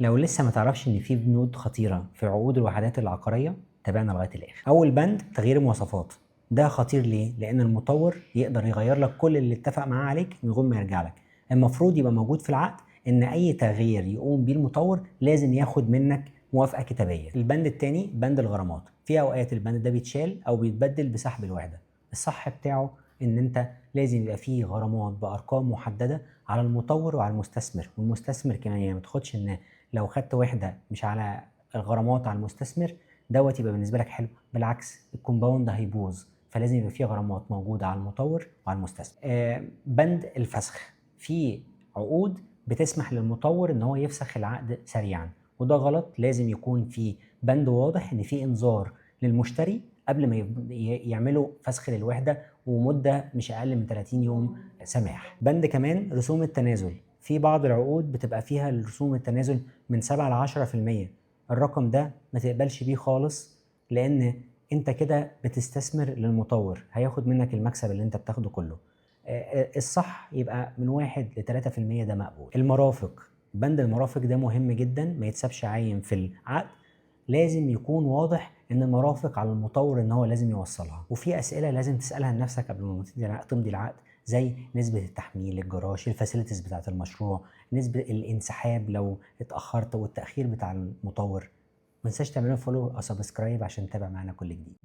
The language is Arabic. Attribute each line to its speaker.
Speaker 1: لو لسه ما تعرفش ان في بنود خطيره في عقود الوحدات العقاريه، تابعنا لغايه الاخر. اول بند تغيير المواصفات. ده خطير ليه؟ لان المطور يقدر يغير لك كل اللي اتفق معاه عليك من غير ما يرجع لك. المفروض يبقى موجود في العقد ان اي تغيير يقوم بيه المطور لازم ياخد منك موافقه كتابيه. البند الثاني بند الغرامات. في اوقات البند ده بيتشال او بيتبدل بسحب الوحده. الصح بتاعه ان انت لازم يبقى فيه غرامات بارقام محدده على المطور وعلى المستثمر، والمستثمر كمان. يعني ما تاخدش ان لو خدت وحده مش على الغرامات على المستثمر دوت يبقى بالنسبه لك حلو. بالعكس، الكومباوند هيبوظ. فلازم يبقى فيه غرامات موجوده على المطور وعلى المستثمر. بند الفسخ. في عقود بتسمح للمطور ان هو يفسخ العقد سريعا، وده غلط. لازم يكون في بند واضح ان في انذار للمشتري قبل ما يعملوا فسخ للوحده، ومده مش اقل من 30 يوم سماح. بند كمان رسوم التنازل. في بعض العقود بتبقى فيها رسوم التنازل من 7 ل 10%. الرقم ده ما تقبلش بيه خالص، لان انت كده بتستثمر للمطور، هياخد منك المكسب اللي انت بتاخده كله. الصح يبقى من 1 ل 3%، ده مقبول. المرافق. بند المرافق ده مهم جدا، ما يتسابش عايم في العقد. لازم يكون واضح ان المرافق على المطور ان هو لازم يوصلها. وفي اسئله لازم تسالها لنفسك قبل ما تمضي العقد، زي نسبه التحميل، الجراج، الفاسيلتيز بتاعه المشروع، نسبه الانسحاب لو اتاخرت، والتاخير بتاع المطور. ما تنساش تعملوا فولو او سبسكرايب عشان تتابع معانا كل جديد.